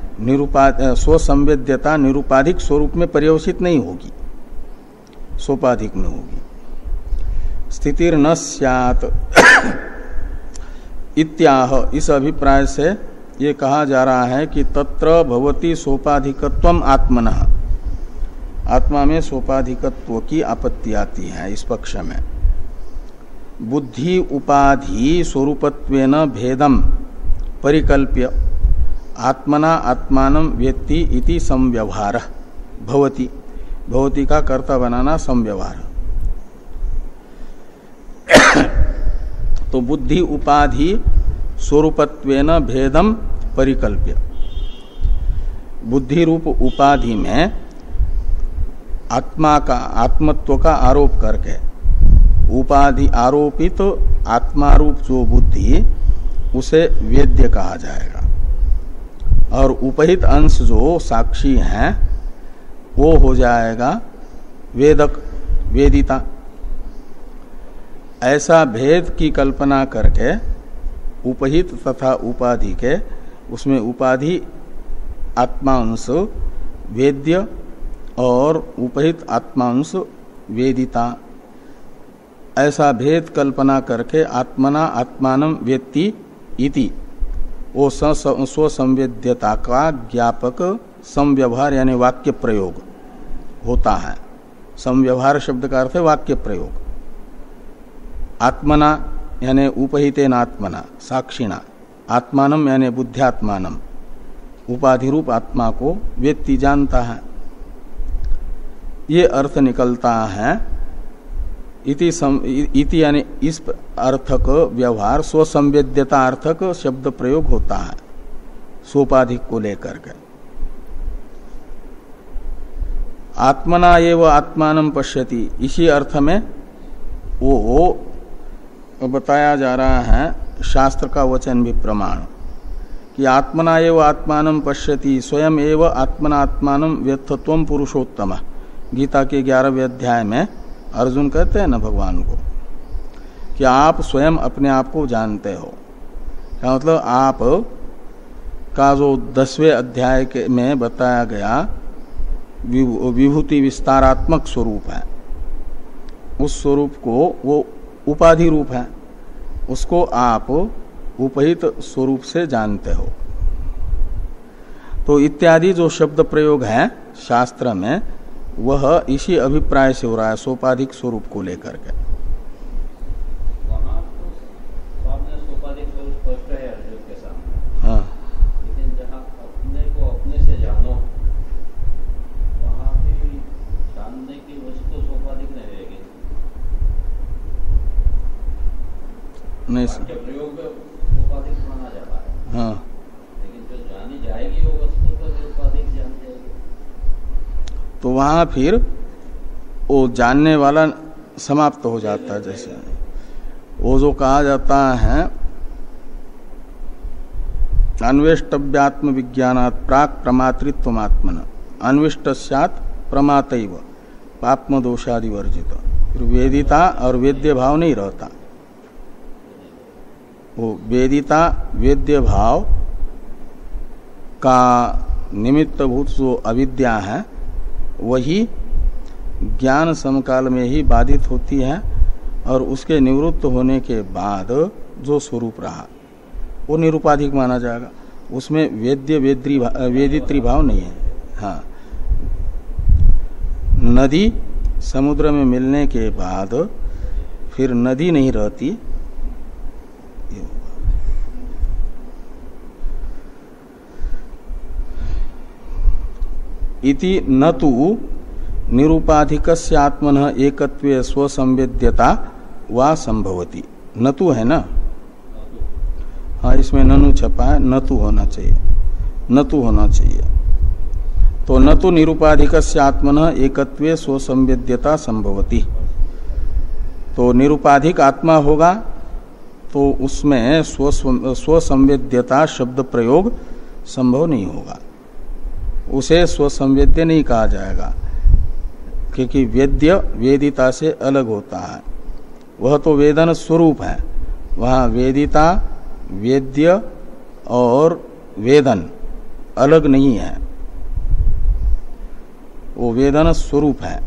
स्वसंवेद्यता निरुपाधिक स्वरूप में पर्यवसित नहीं होगी, सोपाधिक में होगी। स्थितिर न स्यात् इत्याह, इस अभिप्राय से ये कहा जा रहा है कि तत्र भवति सोपाधिकत्वम आत्मनः, आत्मा में सोपाधिकत्व की आपत्ति आती है इस पक्ष में। बुद्धि उपाधि स्वरूपत्वेन भेदम परिकल्प्य आत्मना आत्मानं वेत्ति इति संव्यवहार भवति, भवति का कर्ता बनाना संव्यवहार। तो बुद्धि उपाधि स्वरूपत्वेन भेदम परिकल्प्य, बुद्धि रूप उपाधि में आत्मा का आत्मत्व का आरोप करके उपाधि आरोपित तो आत्मारूप जो बुद्धि उसे वेद्य कहा जाएगा, और उपहित अंश जो साक्षी है वो हो जाएगा वेदक वेदिता। ऐसा भेद की कल्पना करके उपहित तथा उपाधि के उसमें उपाधि आत्मांश वेद्य और उपहित आत्मांश वेदिता, ऐसा भेद कल्पना करके आत्मना आत्मानं वेत्ति इति वो स्वसंवेद्यता का ज्ञापक संव्यवहार यानी वाक्य प्रयोग होता है। संव्यवहार शब्द का अर्थ है वाक्य प्रयोग। आत्मना यानी उपहितेन आत्मना साक्षिणा, आत्मानम यानी बुद्ध्यात्मानम उपाधि रूप आत्मा को वेत्ति जानता है, ये अर्थ निकलता है। इति यानी इस अर्थक व्यवहार स्वसंवेद्यता अर्थक शब्द प्रयोग होता है सोपाधिक को लेकर के। आत्मना एव आत्मानं पश्यति, इसी अर्थ में वो बताया जा रहा है शास्त्र का वचन भी प्रमाण कि आत्मना एव आत्मानं पश्यति स्वयं एव आत्मना आत्मानं व्यर्थत्वं पुरुषोत्तम। गीता के 11वें अध्याय में अर्जुन कहते हैं ना भगवान को कि आप स्वयं अपने आप को जानते हो, क्या मतलब आप का जो 10वें अध्याय में बताया गया विभूति विस्तारात्मक स्वरूप है, उस स्वरूप को वो उपाधि रूप है, उसको आप उपहित स्वरूप से जानते हो। तो इत्यादि जो शब्द प्रयोग है शास्त्र में वह इसी अभिप्राय से हो रहा है सोपाधिक स्वरूप को लेकर के। वहाँ तो आपने सोपाधिक स्वरूप स्पष्ट है अर्जुन के सामने, हाँ, लेकिन जहाँ अपने को अपने से जानो वहाँ भी जानने की वस्तु सोपाधिक नहीं रहेगी। नहीं, प्रयोग सोपाधिक माना जाता है, हाँ, लेकिन जो जानी जाएगी वो वस्तु तो निरुपाधिक जान जाएगी। तो वहां फिर वो जानने वाला समाप्त हो जाता है। जैसे वो जो कहा जाता है अन्वेष्टव्यात्म विज्ञानात् प्राक प्रमातृत्वमात्मन अन्विष्टस्यात् प्रमातैव पाप्म दोषादि वर्जित, फिर वेदिता और वेद्य भाव नहीं रहता। वो वेदिता वेद्य भाव का निमित्तभूत जो अविद्या है वही ज्ञान समकाल में ही बाधित होती है, और उसके निवृत्त होने के बाद जो स्वरूप रहा वो निरुपाधिक माना जाएगा। उसमें वेद्य वेदित्री भाव नहीं है। हाँ, नदी समुद्र में मिलने के बाद फिर नदी नहीं रहती। इति न तु निरुपाधिकस्य आत्मनः एकत्वे स्वसंवेद्यता वा संभवति। न तु है ना, हाँ इसमें ननु छपा है, न तु होना चाहिए, न तु होना चाहिए। तो न तो निरुपाधिकस्य आत्मनः एकत्वे स्वसंवेद्यता संभवति। तो निरुपाधिक आत्मा होगा तो उसमें स्वसंवेद्यता शब्द प्रयोग संभव नहीं होगा, उसे स्वसंवेद्य नहीं कहा जाएगा, क्योंकि वेद्य वेदिता से अलग होता है। वह तो वेदन स्वरूप है, वहाँ वेदिता वेद्य और वेदन अलग नहीं है, वो वेदन स्वरूप है,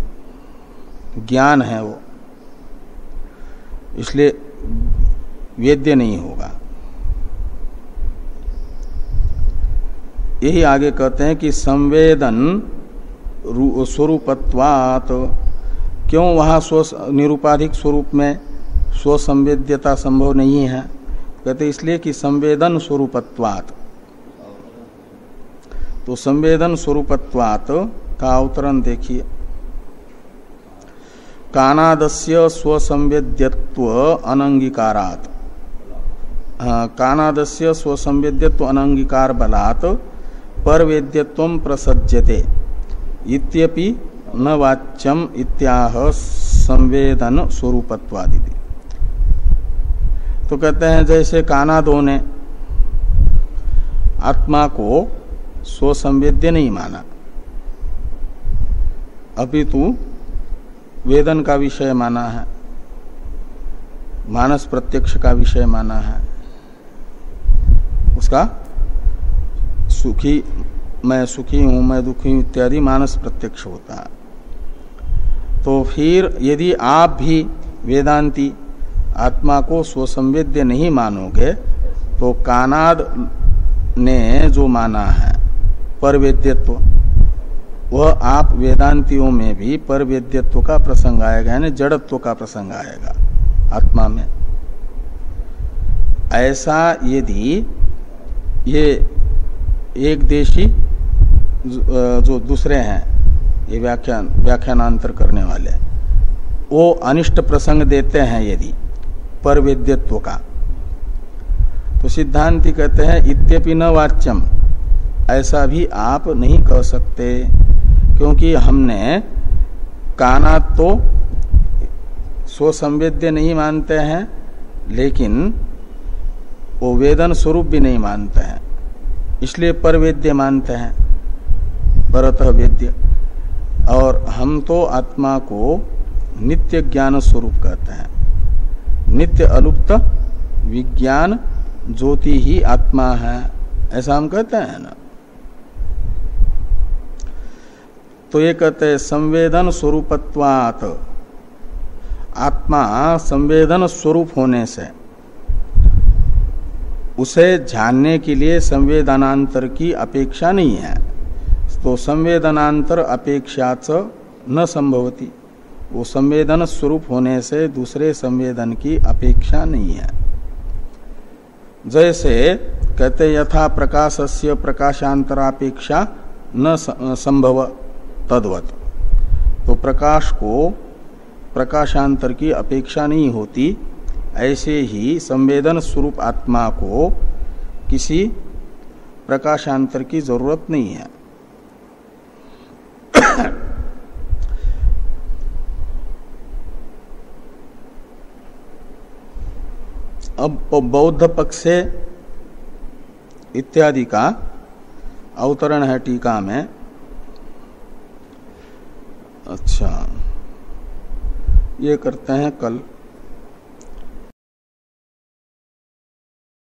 ज्ञान है वो, इसलिए वेद्य नहीं होगा। यही आगे कहते हैं कि संवेदन स्वरूपत्वात्, क्यों वहां निरुपाधिक स्वरूप में स्वसंवेद्यता संभव नहीं है? कहते इसलिए कि संवेदन स्वरूपत्वात्। तो संवेदन स्वरूपत्वात् का अवतरण देखिए, कानादस्य स्वसंवेद्यत्व अनंगीकारात्, कानादस्य स्वसंवेद्यत्व अनंगीकार बलात् परवेद्यत्वं प्रसज्यते इत्यपि न वाच्यम इत्याह संवेदन स्वरूपत्वादिति। तो कहते हैं जैसे कानादों ने आत्मा को स्वसंवेद्य नहीं माना, अपितु वेदन का विषय माना है, मानस प्रत्यक्ष का विषय माना है, उसका सुखी मैं सुखी हूं, मैं दुखी हूं इत्यादि मानस प्रत्यक्ष होता है। तो फिर यदि आप भी वेदांती आत्मा को स्वसंवेद्य नहीं मानोगे तो कानाद ने जो माना है परवेद्यत्व, वह आप वेदांतियों में भी परवेद्यत्व का प्रसंग आएगा, यानी जड़त्व का प्रसंग आएगा आत्मा में। ऐसा यदि ये एक देशी जो दूसरे हैं ये व्याख्यानांतर करने वाले, वो अनिष्ट प्रसंग देते हैं यदि परवेद्यत्व का, तो सिद्धांती कहते हैं इत्यपि न वाच्यम, ऐसा भी आप नहीं कह सकते, क्योंकि हमने कानात तो स्वसंवेद्य नहीं मानते हैं, लेकिन वो वेदन स्वरूप भी नहीं मानते हैं, इसलिए परवेद्य मानते हैं, परतः वेद्य। और हम तो आत्मा को नित्य ज्ञान स्वरूप कहते हैं, नित्य अलुप्त विज्ञान ज्योति ही आत्मा है, ऐसा हम कहते हैं ना। तो ये कहते हैं संवेदन स्वरूपत्वात्, आत्मा संवेदन स्वरूप होने से उसे जानने के लिए संवेदनांतर की अपेक्षा नहीं है। तो संवेदनांतर अपेक्षाच न संभवती, वो संवेदन स्वरूप होने से दूसरे संवेदन की अपेक्षा नहीं है। जैसे कहते यथा प्रकाशस्य प्रकाशांतरापेक्षा न संभव तद्वत, तो प्रकाश को प्रकाशांतर की अपेक्षा नहीं होती, ऐसे ही संवेदन स्वरूप आत्मा को किसी प्रकाशांतर की जरूरत नहीं है। अब बौद्ध पक्ष से इत्यादि का अवतरण है टीका में। अच्छा, ये करते हैं कल।